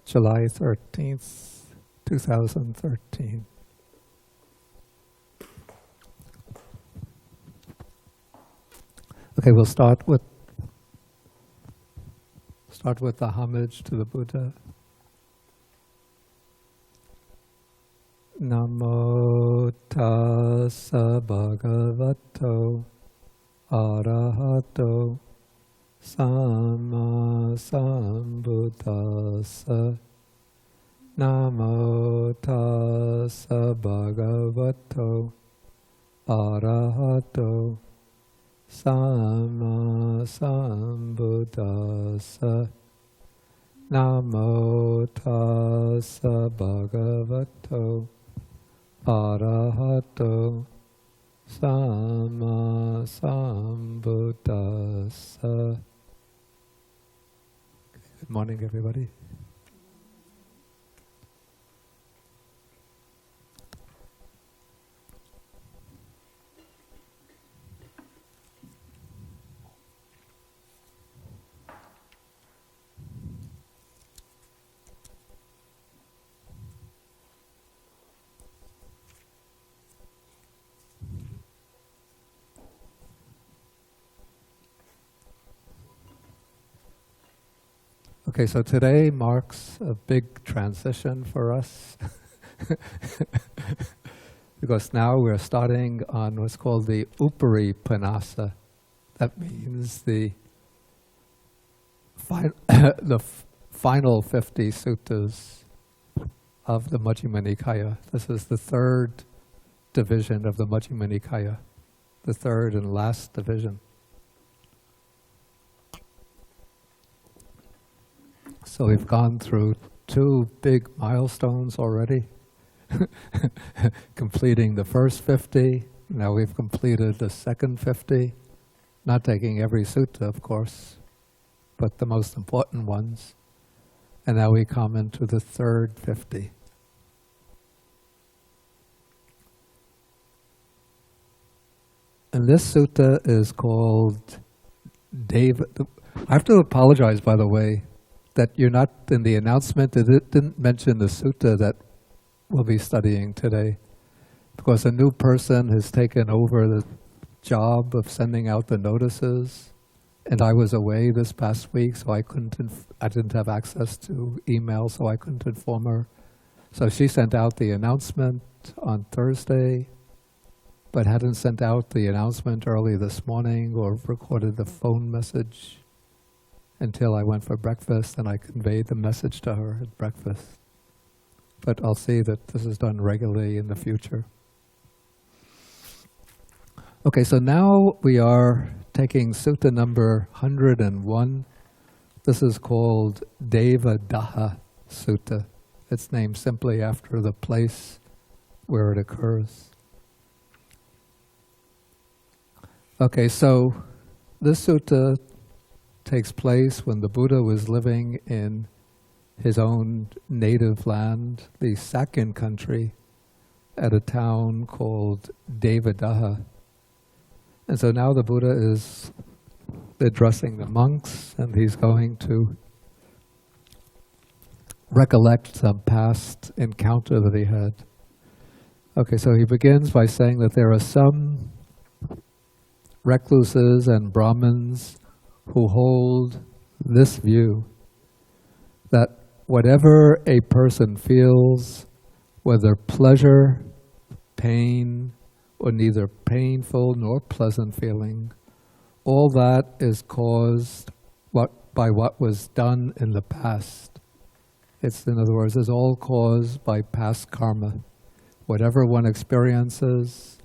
July 13th, 2013. Okay, we'll start with the homage to the Buddha. Namo tassa bhagavato arahato samma sambuddhassa. Namo tassa bhagavato arahato samma sambuddhassa. Namo tassa bhagavato arahato samma sambuddhassa. Good morning, everybody. Okay, so today marks a big transition for us because now we're starting on what's called the Upari Panasa. That means the final 50 suttas of the Majjhima Nikaya. This is the third division of the Majjhima Nikaya, the third and last division. So we've gone through two big milestones already, completing the first 50. Now we've completed the second 50, not taking every sutta, of course, but the most important ones. And now we come into the third 50. And this sutta is called Devadaha. I have to apologize, by the way, that you're not in the announcement, that it didn't mention the sutta that we'll be studying today, because a new person has taken over the job of sending out the notices, and I was away this past week, so I didn't have access to email, so I couldn't inform her. So she sent out the announcement on Thursday, but hadn't sent out the announcement early this morning or recorded the phone message until I went for breakfast, and I conveyed the message to her at breakfast. But I'll see that this is done regularly in the future. Okay, so now we are taking sutta number 101. This is called Devadaha Sutta. It's named simply after the place where it occurs. Okay, so this sutta takes place when the Buddha was living in his own native land, the Sakyan country, at a town called Devadaha. And so now the Buddha is addressing the monks, and he's going to recollect some past encounter that he had. Okay, so he begins by saying that there are some recluses and Brahmins who hold this view, that whatever a person feels, whether pleasure, pain, or neither painful nor pleasant feeling, all that is caused by what was done in the past. It's, in other words, is all caused by past karma. Whatever one experiences,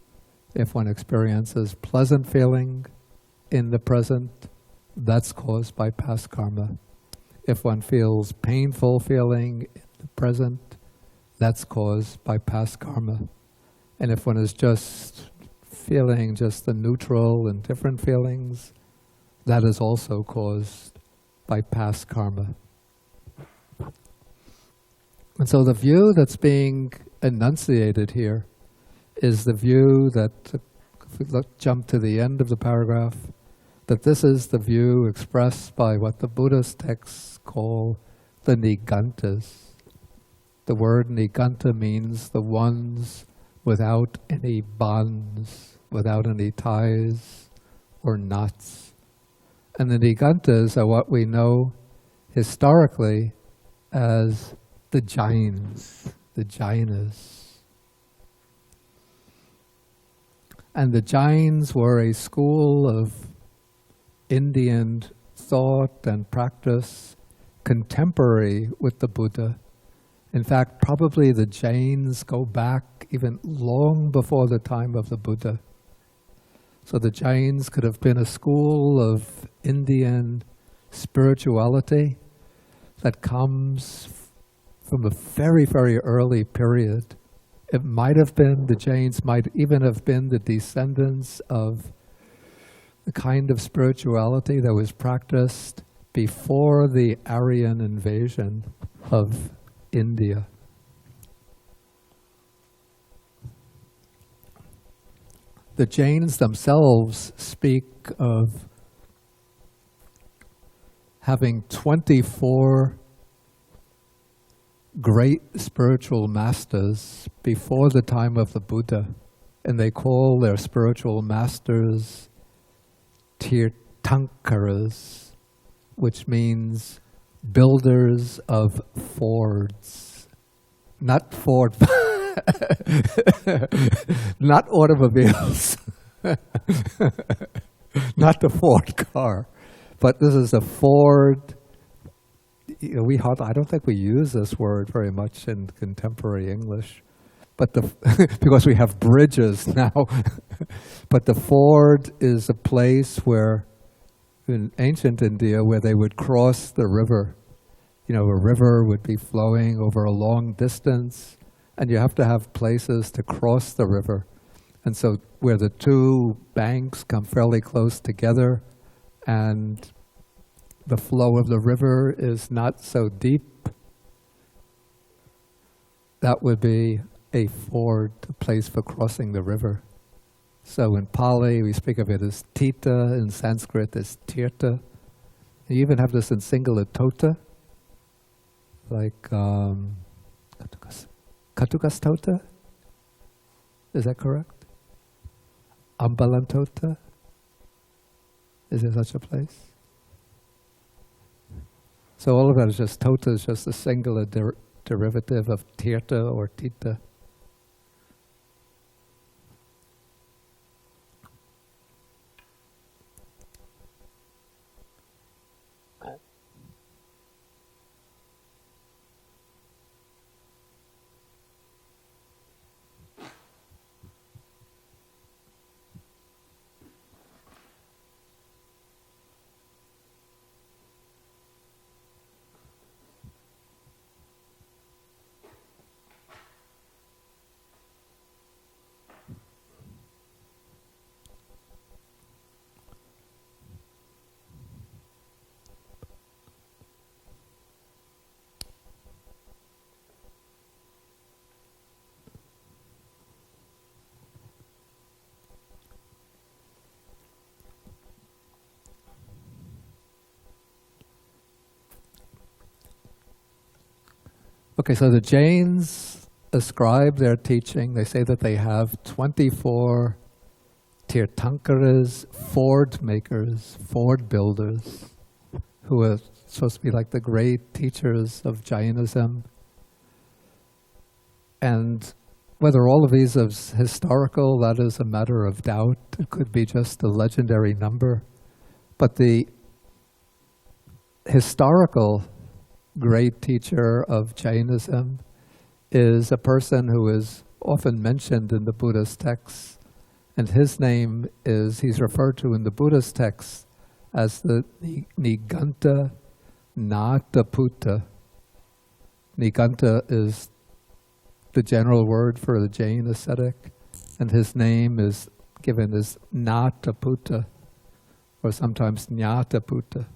if one experiences pleasant feeling in the present, that's caused by past karma. If one feels painful feeling in the present, that's caused by past karma. And if one is just feeling just the neutral and different feelings, that is also caused by past karma. And so the view that's being enunciated here is the view that, if we jump to the end of the paragraph, that this is the view expressed by what the Buddhist texts call the Nigantas. The word Niganta means the ones without any bonds, without any ties or knots. And the Nigantas are what we know historically as the Jains, the Jainas. And the Jains were a school of Indian thought and practice contemporary with the Buddha. In fact, probably the Jains go back even long before the time of the Buddha. So the Jains could have been a school of Indian spirituality that comes from a very, very early period. It might have been, the Jains might even have been the descendants of the kind of spirituality that was practiced before the Aryan invasion of India. The Jains themselves speak of having 24 great spiritual masters before the time of the Buddha, and they call their spiritual masters Tirthankaras, which means builders of fords. Not Ford, not automobiles, not the Ford car, but this is a Ford. You know, I don't think we use this word very much in contemporary English, but because we have bridges now. But the ford is a place where, in ancient India, where they would cross the river. You know, a river would be flowing over a long distance, and you have to have places to cross the river. And so where the two banks come fairly close together, and the flow of the river is not so deep, that would be a ford, a place for crossing the river. So in Pali, we speak of it as Tita, in Sanskrit as Tirtha. You even have this in singular tota, like Katukastota. Is that correct? Ambalantota? Is there such a place? So all of that is just, tota is just a singular derivative of tirtha or tita. Okay, so the Jains ascribe their teaching. They say that they have 24 Tirthankaras, ford makers, ford builders, who are supposed to be like the great teachers of Jainism. And whether all of these is historical, that is a matter of doubt. It could be just a legendary number. But the historical great teacher of Jainism is a person who is often mentioned in the Buddhist texts, and his name is, he's referred to in the Buddhist texts as the Niganta Nataputta. Niganta is the general word for the Jain ascetic, and his name is given as Nataputta, or sometimes Nyataputta.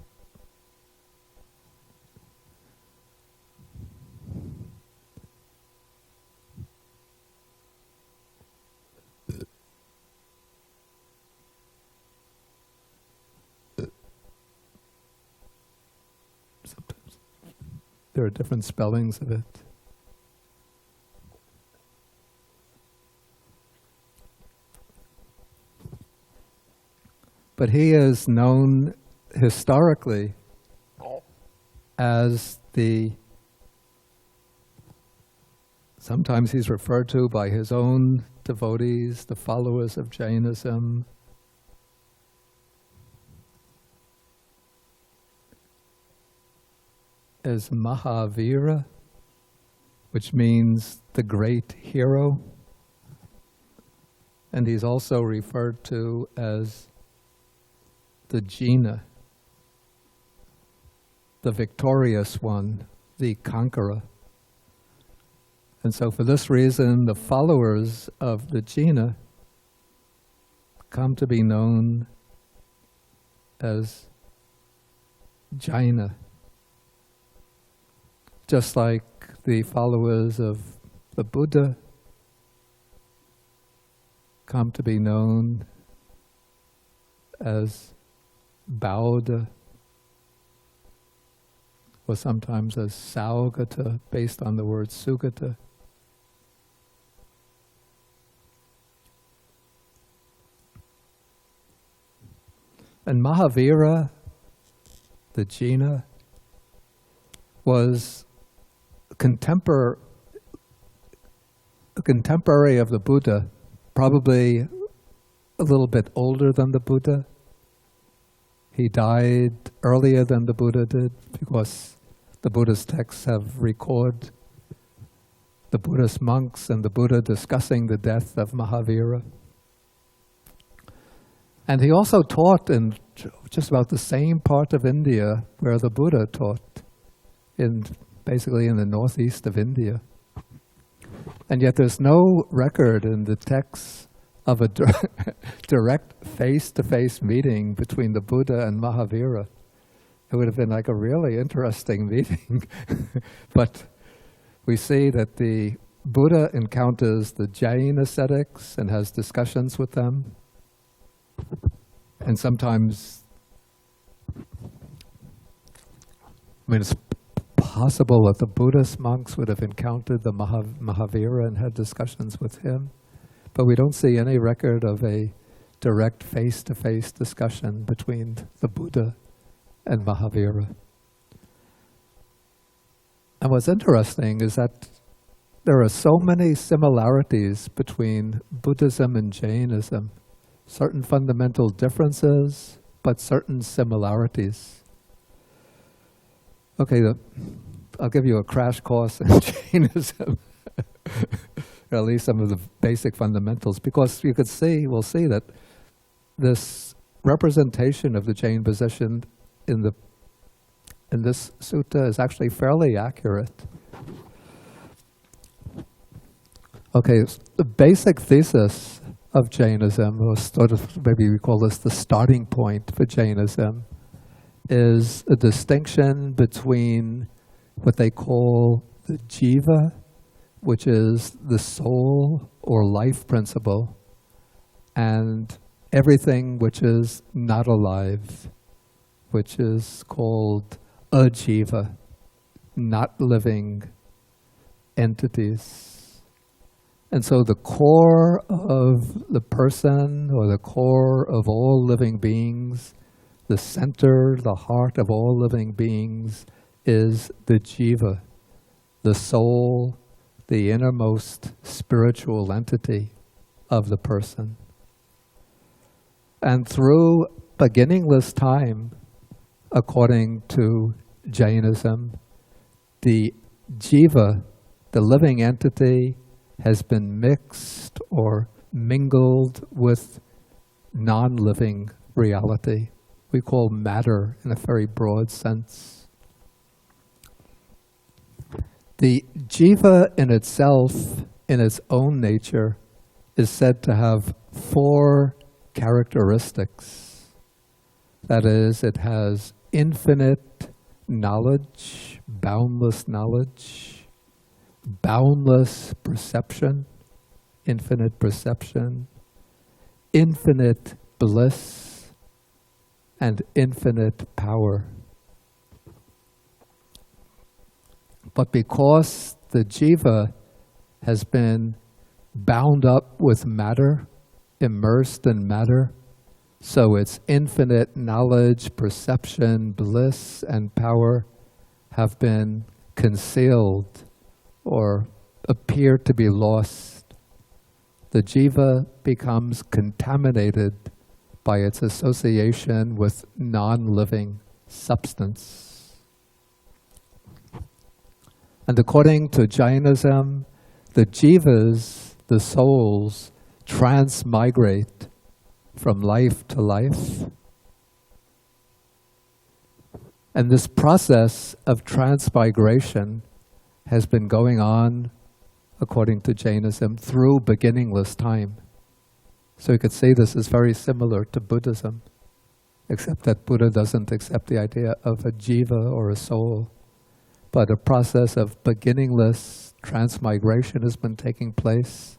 There are different spellings of it. But he is known historically as sometimes he's referred to by his own devotees, the followers of Jainism, as Mahavira, which means the great hero. And he's also referred to as the Jina, the victorious one, the conqueror. And so for this reason, the followers of the Jina come to be known as Jaina, just like the followers of the Buddha come to be known as Bauddha, or sometimes as Saugata, based on the word Sugata. And Mahavira, the Jina, was a contemporary of the Buddha, probably a little bit older than the Buddha. He died earlier than the Buddha did because the Buddha's texts have recorded the Buddhist monks and the Buddha discussing the death of Mahavira. And he also taught in just about the same part of India where the Buddha taught, basically in the northeast of India. And yet there's no record in the texts of a direct face-to-face meeting between the Buddha and Mahavira. It would have been like a really interesting meeting. But we see that the Buddha encounters the Jain ascetics and has discussions with them. And sometimes, it's possible that the Buddhist monks would have encountered the Mahavira and had discussions with him. But we don't see any record of a direct face-to-face discussion between the Buddha and Mahavira. And what's interesting is that there are so many similarities between Buddhism and Jainism. Certain fundamental differences, but certain similarities. Okay, I'll give you a crash course in Jainism. Or at least some of the basic fundamentals, because we'll see that this representation of the Jain position in this sutta is actually fairly accurate. Okay, the basic thesis of Jainism, or sort of maybe we call this the starting point for Jainism, is a distinction between what they call the jiva, which is the soul or life principle, and everything which is not alive, which is called ajiva, not living entities. And so the core of the person, or the core of all living beings, the center, the heart of all living beings, is the jiva, the soul, the innermost spiritual entity of the person. And through beginningless time, according to Jainism, the jiva, the living entity, has been mixed or mingled with non-living reality. We call matter in a very broad sense. The jiva in itself, in its own nature, is said to have 4 characteristics. That is, it has infinite knowledge, boundless knowledge, boundless perception, infinite bliss, and infinite power. But because the jiva has been bound up with matter, immersed in matter, so its infinite knowledge, perception, bliss, and power have been concealed or appear to be lost. The jiva becomes contaminated by its association with non-living substance. And according to Jainism, the jivas, the souls, transmigrate from life to life. And this process of transmigration has been going on, according to Jainism, through beginningless time. So you could say this is very similar to Buddhism, except that Buddha doesn't accept the idea of a jiva or a soul. But a process of beginningless transmigration has been taking place.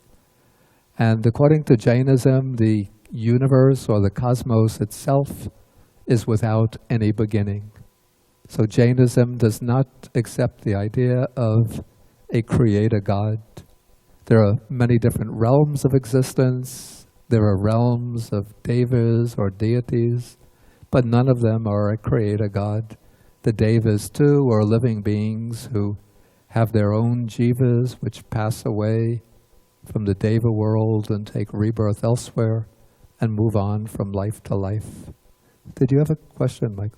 And according to Jainism, the universe or the cosmos itself is without any beginning. So Jainism does not accept the idea of a creator God. There are many different realms of existence. There are realms of devas or deities, but none of them are a creator God. The devas too are living beings who have their own jivas which pass away from the deva world and take rebirth elsewhere and move on from life to life. Did you have a question, Mike?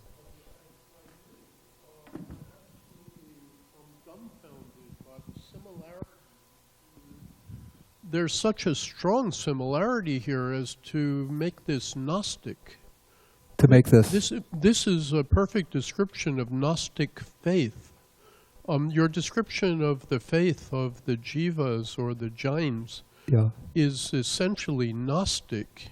There's such a strong similarity here as to make this Gnostic. To make this? This is a perfect description of Gnostic faith. Your description of the faith of the jivas or the jains is essentially Gnostic.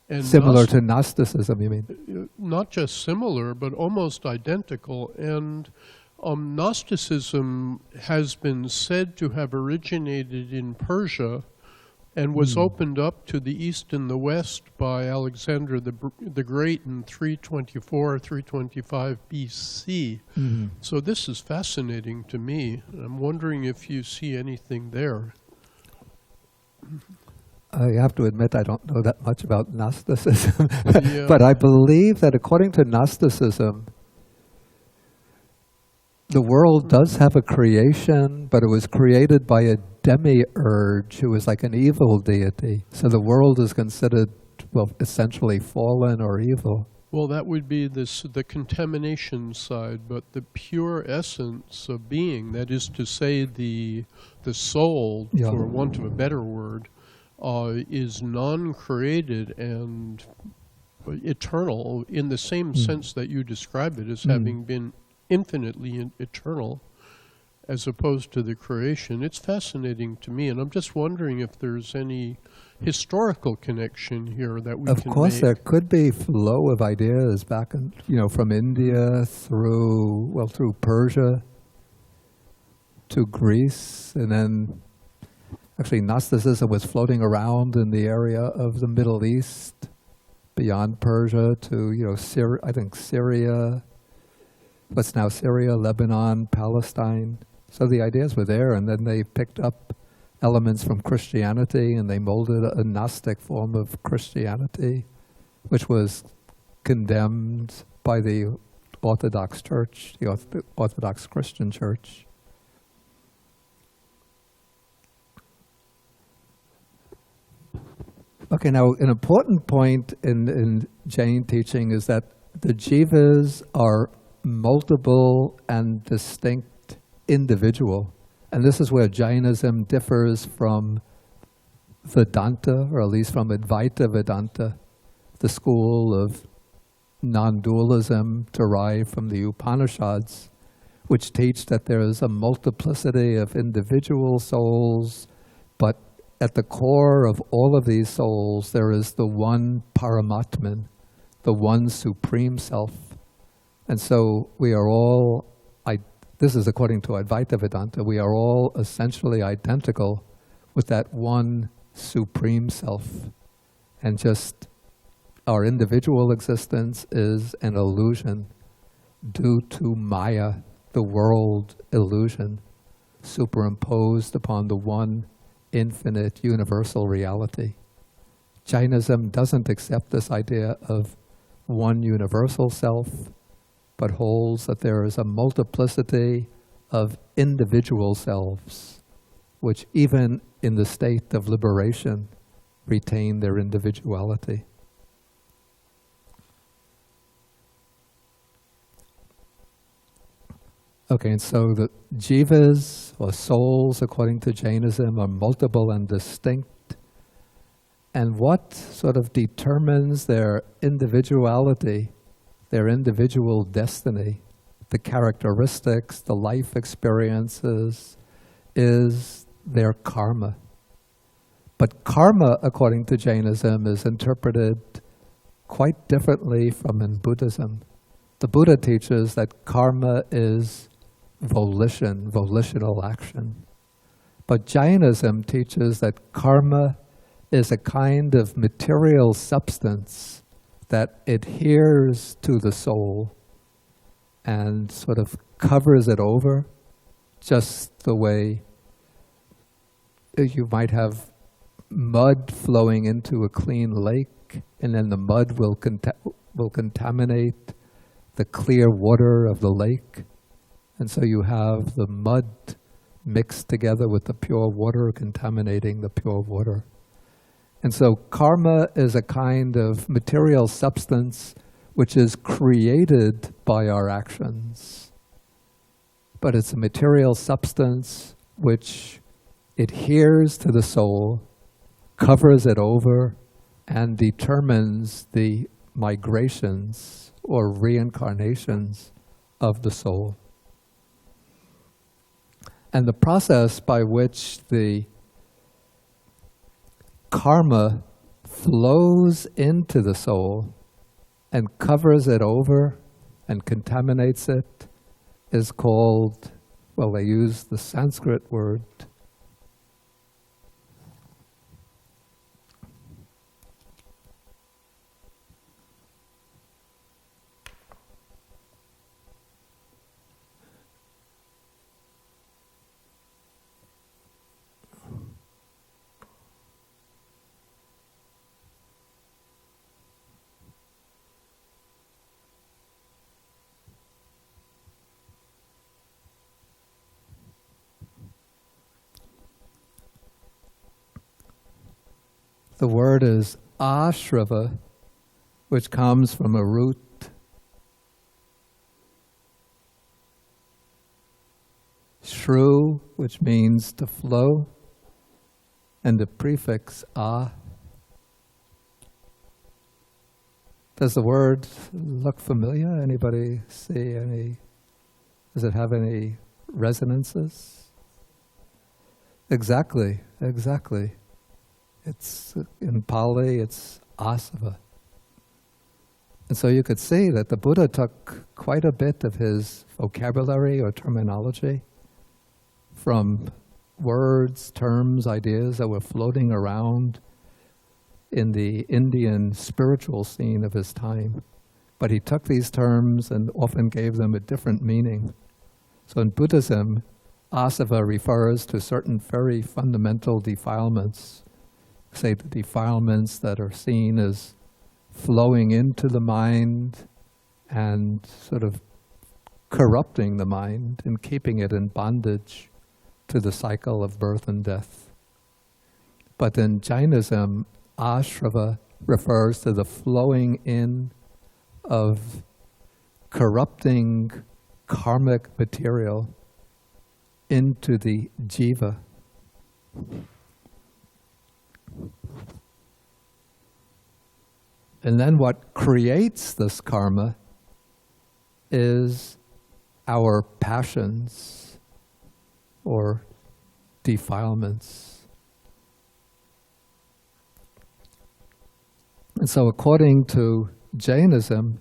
And similar to Gnosticism, you mean? Not just similar, but almost identical. And Gnosticism has been said to have originated in Persia and was opened up to the East and the West by Alexander the Great in 324, 325 BC. So this is fascinating to me. I'm wondering if you see anything there. I have to admit I don't know that much about Gnosticism, but I believe that according to Gnosticism, the world does have a creation, but it was created by a demiurge who was like an evil deity. So the world is considered, well, essentially fallen or evil. Well, that would be the contamination side, but the pure essence of being, that is to say the soul, for want of a better word, is non-created and eternal in the same sense that you describe it as having been infinitely eternal as opposed to the creation. It's fascinating to me, and I'm just wondering if there's any historical connection here that we can make. Of course, there could be flow of ideas back, from India through Persia to Greece, and then actually Gnosticism was floating around in the area of the Middle East, beyond Persia to Syria. What's now Syria, Lebanon, Palestine. So the ideas were there, and then they picked up elements from Christianity, and they molded a Gnostic form of Christianity, which was condemned by the Orthodox Church, the Orthodox Christian Church. Okay, now an important point in Jain teaching is that the jivas are multiple and distinct individual. And this is where Jainism differs from Vedanta, or at least from Advaita Vedanta, the school of non-dualism derived from the Upanishads, which teach that there is a multiplicity of individual souls, but at the core of all of these souls, there is the one Paramatman, the one Supreme Self. And so we are all, this is according to Advaita Vedanta, we are all essentially identical with that one Supreme Self. And just our individual existence is an illusion due to Maya, the world illusion superimposed upon the one infinite universal reality. Jainism doesn't accept this idea of one universal self, but holds that there is a multiplicity of individual selves, which even in the state of liberation retain their individuality. Okay, and so the jivas, or souls, according to Jainism, are multiple and distinct. And what sort of determines their individuality, their individual destiny, the characteristics, the life experiences, is their karma. But karma, according to Jainism, is interpreted quite differently from in Buddhism. The Buddha teaches that karma is volition, volitional action. But Jainism teaches that karma is a kind of material substance that adheres to the soul and sort of covers it over, just the way you might have mud flowing into a clean lake, and then the mud will contaminate the clear water of the lake. And so you have the mud mixed together with the pure water, contaminating the pure water. And so karma is a kind of material substance which is created by our actions. But it's a material substance which adheres to the soul, covers it over, and determines the migrations or reincarnations of the soul. And the process by which the karma flows into the soul and covers it over and contaminates it is called, well, they use the Sanskrit word the word is ashrava, which comes from a root shru, which means to flow, and the prefix a. Does the word look familiar? Anybody see any? Does it have any resonances? Exactly, exactly. It's in Pali, it's asava. And so you could see that the Buddha took quite a bit of his vocabulary or terminology from words, terms, ideas that were floating around in the Indian spiritual scene of his time. But he took these terms and often gave them a different meaning. So in Buddhism, asava refers to certain very fundamental defilements, say the defilements that are seen as flowing into the mind and sort of corrupting the mind and keeping it in bondage to the cycle of birth and death. But in Jainism, ashrava refers to the flowing in of corrupting karmic material into the jiva. And then what creates this karma is our passions or defilements. And so according to Jainism,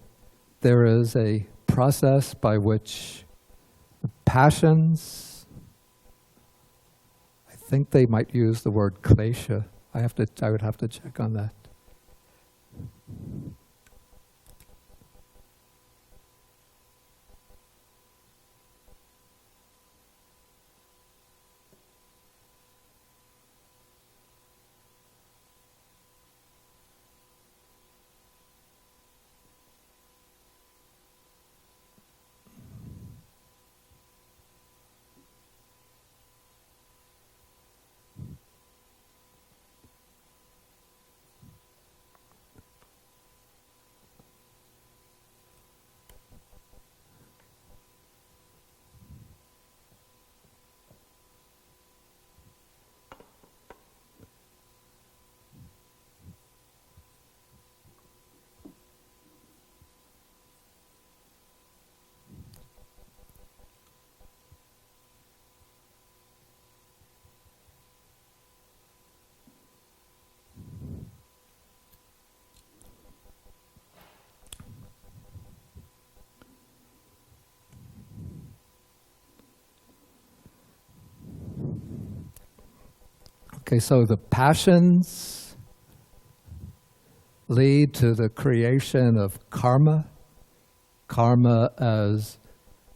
there is a process by which the passions, I think they might use the word klesha. I would have to check on that. Okay, so the passions lead to the creation of karma. Karma as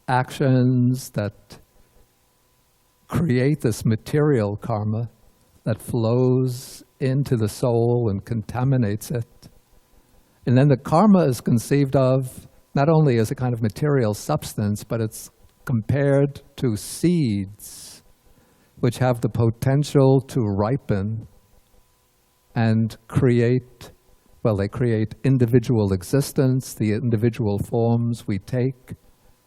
actions that create this material karma that flows into the soul and contaminates it. And then the karma is conceived of not only as a kind of material substance, but it's compared to seeds which have the potential to ripen and create, well, they create individual existence, the individual forms we take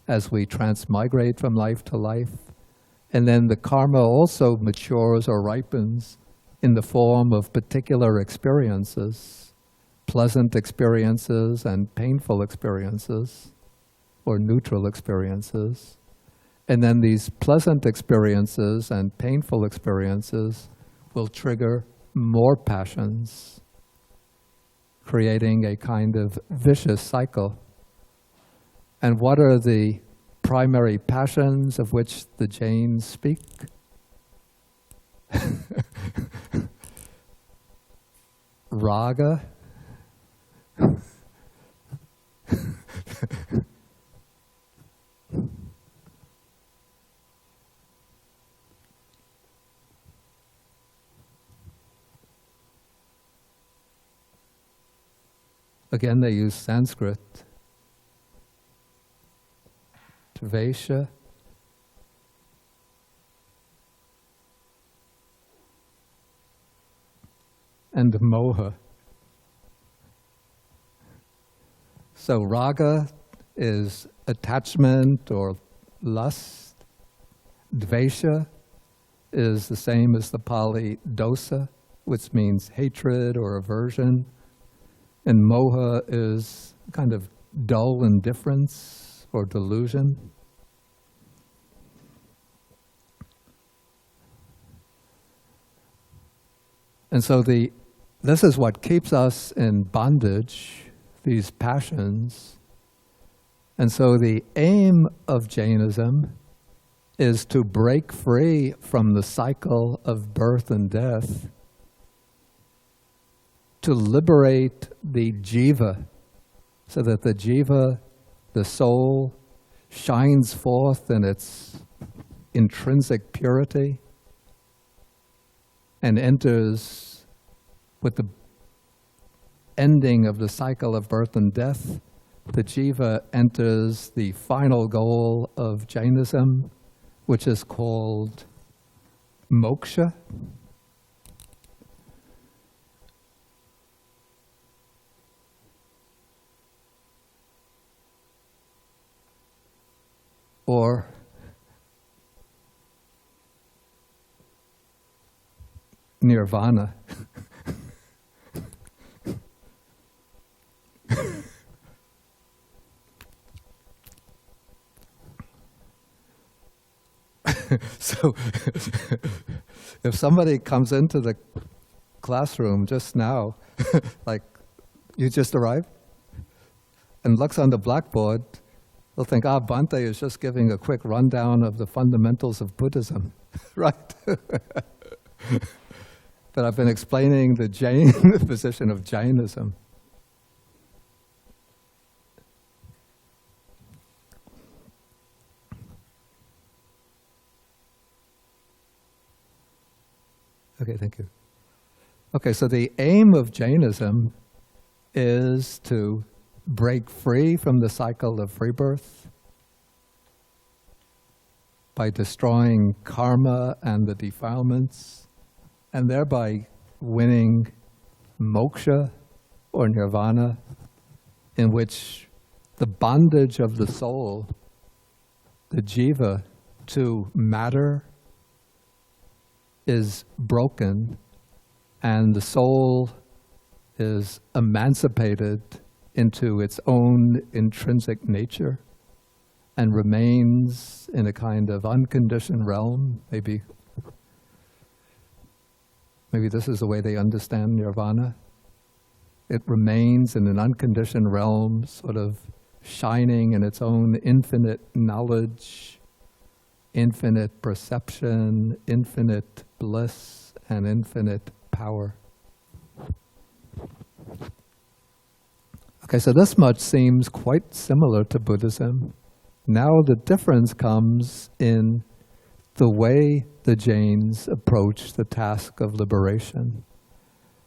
as we transmigrate from life to life. And then the karma also matures or ripens in the form of particular experiences, pleasant experiences and painful experiences, or neutral experiences. And then these pleasant experiences and painful experiences will trigger more passions, creating a kind of vicious cycle. And what are the primary passions of which the Jains speak? Raga, again they use Sanskrit. Tvesha, and moha. So raga is attachment or lust. Dvesha is the same as the Pali dosa, which means hatred or aversion. And moha is kind of dull indifference or delusion. And so this is what keeps us in bondage, these passions. And so the aim of Jainism is to break free from the cycle of birth and death, to liberate the jiva, so that the jiva, the soul, shines forth in its intrinsic purity and enters with the ending of the cycle of birth and death. The jiva enters the final goal of Jainism, which is called moksha. Or nirvana. So if somebody comes into the classroom just now, like you just arrived, and looks on the blackboard, they'll think, Bhante is just giving a quick rundown of the fundamentals of Buddhism, right? But I've been explaining the Jain position of Jainism. Okay, thank you. Okay, so the aim of Jainism is to break free from the cycle of rebirth by destroying karma and the defilements, and thereby winning moksha or nirvana, in which the bondage of the soul, the jiva, to matter is broken, and the soul is emancipated into its own intrinsic nature and remains in a kind of unconditioned realm. Maybe this is the way they understand nirvana. It remains in an unconditioned realm, sort of shining in its own infinite knowledge, infinite perception, infinite bliss and infinite power. Okay, so this much seems quite similar to Buddhism. Now the difference comes in the way the Jains approach the task of liberation.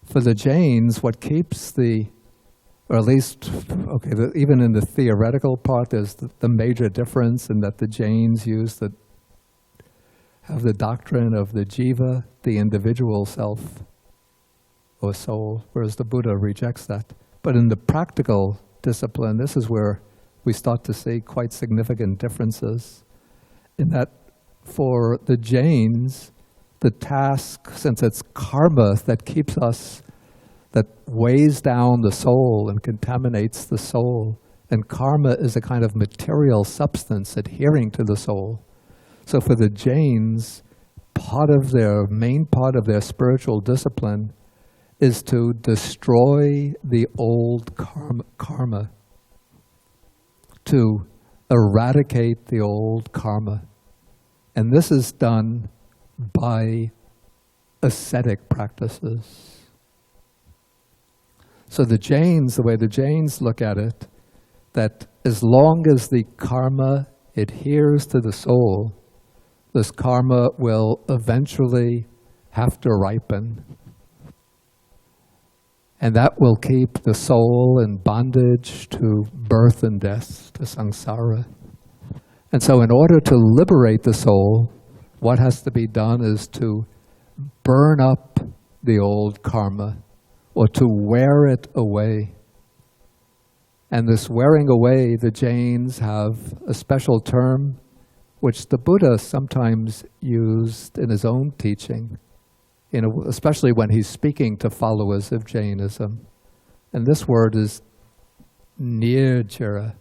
For the Jains, what keeps or at least, even in the theoretical part, there's the major difference in that the Jains have the doctrine of the jiva, the individual self or soul, whereas the Buddha rejects that. But in the practical discipline, this is where we start to see quite significant differences in that for the Jains, the task, since it's karma that keeps us, that weighs down the soul and contaminates the soul, and karma is a kind of material substance adhering to the soul. So for the Jains, main part of their spiritual discipline is to destroy the old karma, to eradicate the old karma. And this is done by ascetic practices. So the way the Jains look at it, that as long as the karma adheres to the soul, this karma will eventually have to ripen. And that will keep the soul in bondage to birth and death, to samsara. And so in order to liberate the soul, what has to be done is to burn up the old karma, or to wear it away. And this wearing away, the Jains have a special term which the Buddha sometimes used in his own teaching, especially when he's speaking to followers of Jainism. And this word is nirjara.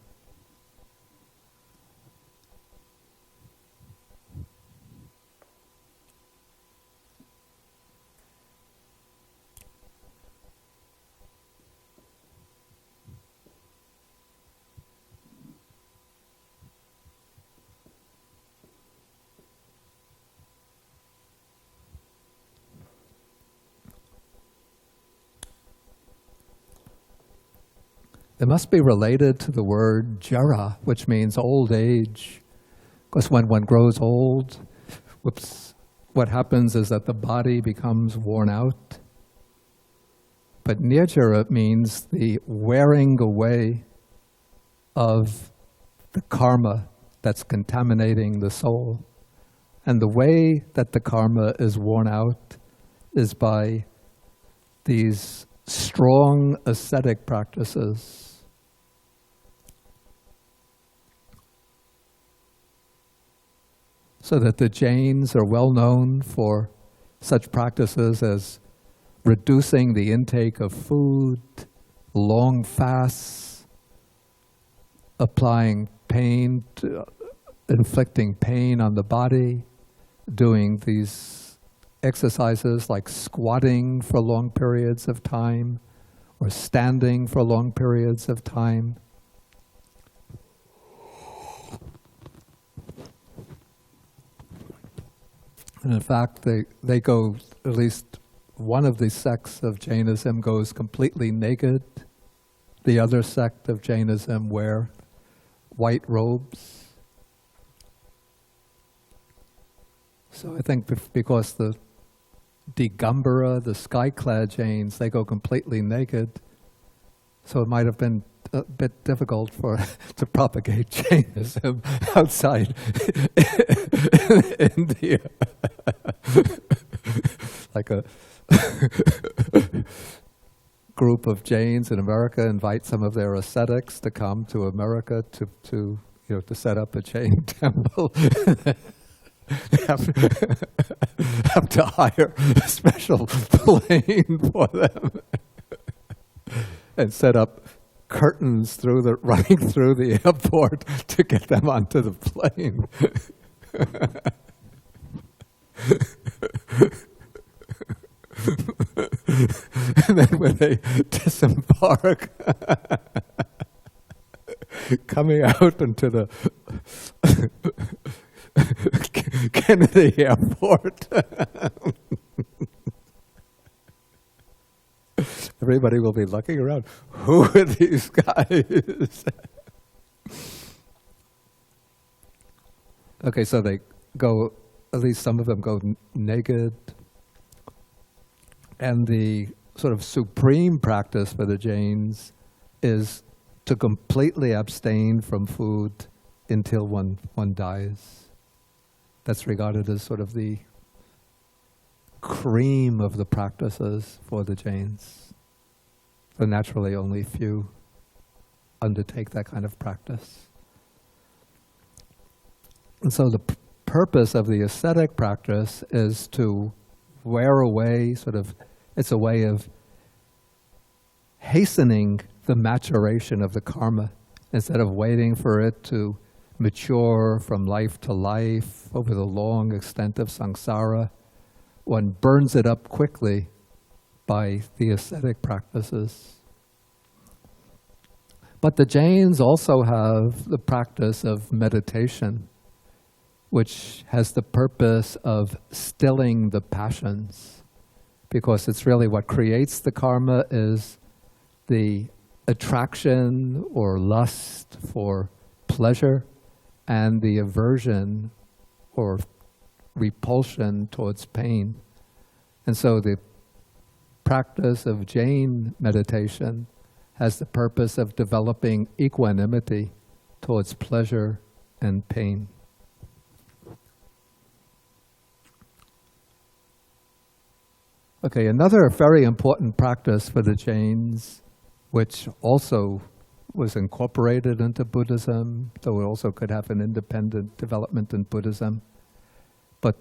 It must be related to the word jara, which means old age. Because when one grows old, what happens is that the body becomes worn out. But nirjara means the wearing away of the karma that's contaminating the soul. And the way that the karma is worn out is by these strong ascetic practices. So that the Jains are well known for such practices as reducing the intake of food, long fasts, applying pain, inflicting pain on the body, doing these exercises like squatting for long periods of time or standing for long periods of time. And in fact, they go, at least one of the sects of Jainism goes completely naked. The other sect of Jainism wear white robes. So I think because the Digambara, the sky-clad Jains, they go completely naked. So it might have been a bit difficult to propagate Jainism outside India. Like a group of Jains in America invite some of their ascetics to come to America to set up a Jain temple. They have to hire a special plane for them and set up curtains running through the airport to get them onto the plane. And then when they disembark, coming out into the Kennedy Airport, everybody will be looking around. Who are these guys? Okay, so they go, at least some of them go naked. And the sort of supreme practice for the Jains is to completely abstain from food until one dies. That's regarded as sort of the cream of the practices for the Jains. So naturally only few undertake that kind of practice. And so the purpose of the ascetic practice is to wear away, it's a way of hastening the maturation of the karma. Instead of waiting for it to mature from life to life over the long extent of samsara, one burns it up quickly by the ascetic practices. But the Jains also have the practice of meditation, which has the purpose of stilling the passions, because it's really what creates the karma is the attraction or lust for pleasure and the aversion or repulsion towards pain. And so the practice of Jain meditation has the purpose of developing equanimity towards pleasure and pain. Okay, another very important practice for the Jains, which also was incorporated into Buddhism, though it also could have an independent development in Buddhism, but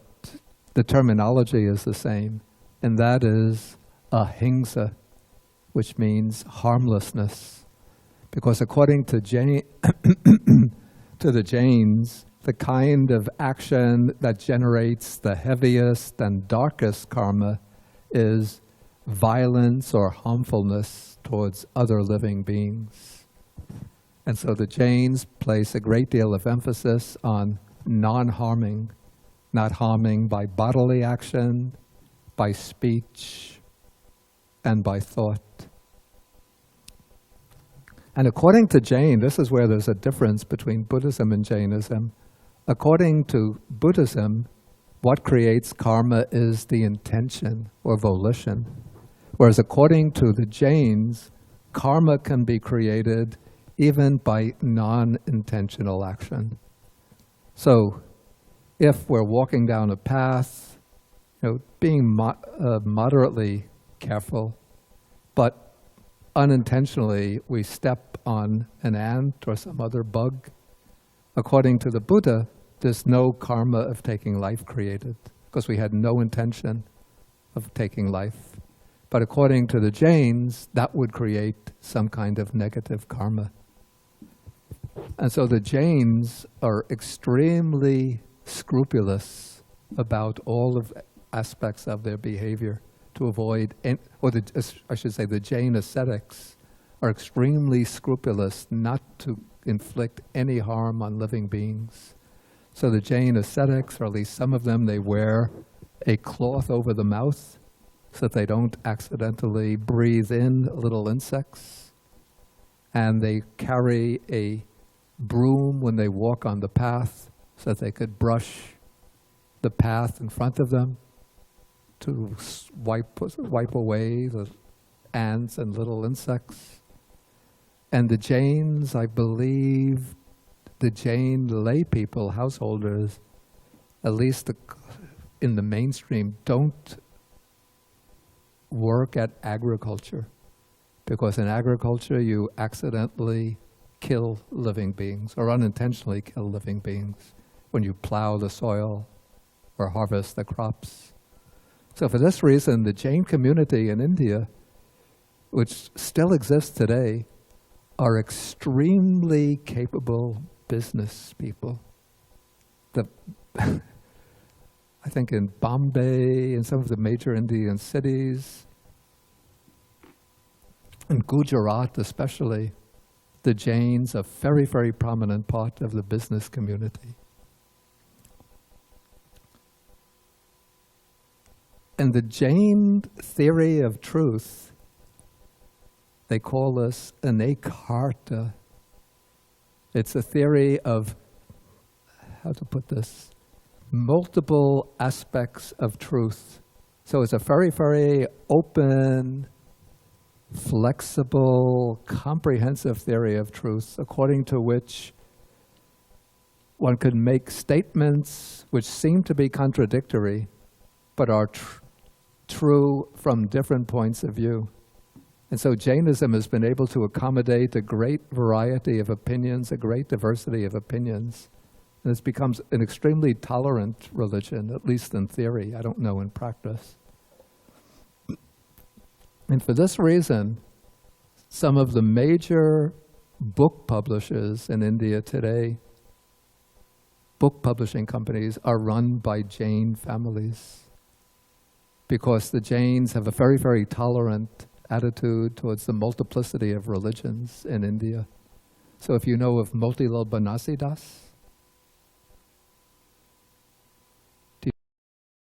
the terminology is the same, and that is ahimsa, which means harmlessness. Because according to the Jains, the kind of action that generates the heaviest and darkest karma is violence or harmfulness towards other living beings. And so the Jains place a great deal of emphasis on non-harming, not harming by bodily action, by speech, and by thought. And according to Jain, this is where there's a difference between Buddhism and Jainism. According to Buddhism, what creates karma is the intention or volition. Whereas according to the Jains, karma can be created even by non-intentional action. So if we're walking down a path, being moderately careful, but unintentionally we step on an ant or some other bug, according to the Buddha, there's no karma of taking life created, because we had no intention of taking life. But according to the Jains, that would create some kind of negative karma. And so the Jains are extremely scrupulous about all of aspects of their behavior to avoid, the Jain ascetics are extremely scrupulous not to inflict any harm on living beings. So the Jain ascetics, or at least some of them, they wear a cloth over the mouth so that they don't accidentally breathe in little insects. And they carry a broom when they walk on the path so that they could brush the path in front of them to wipe away the ants and little insects. And the Jains, I believe, the Jain lay people, householders, at least in the mainstream, don't work at agriculture. Because in agriculture, you accidentally kill living beings, or unintentionally kill living beings, when you plow the soil or harvest the crops. So for this reason, the Jain community in India, which still exists today, are extremely capable business people. I think in Bombay, in some of the major Indian cities, in Gujarat especially, the Jains are a very, very prominent part of the business community. And the Jain theory of truth They call this anekarta. It's a theory of, how to put this, multiple aspects of truth. So it's a very, very open, flexible, comprehensive theory of truth, according to which one could make statements which seem to be contradictory, but are true from different points of view. And so Jainism has been able to accommodate a great variety of opinions, a great diversity of opinions. And it becomes an extremely tolerant religion, at least in theory. I don't know in practice. And for this reason, some of the major book publishers in India today, book publishing companies, are run by Jain families, because the Jains have a very, very tolerant attitude towards the multiplicity of religions in India. So if you know of Motilal Banasidas,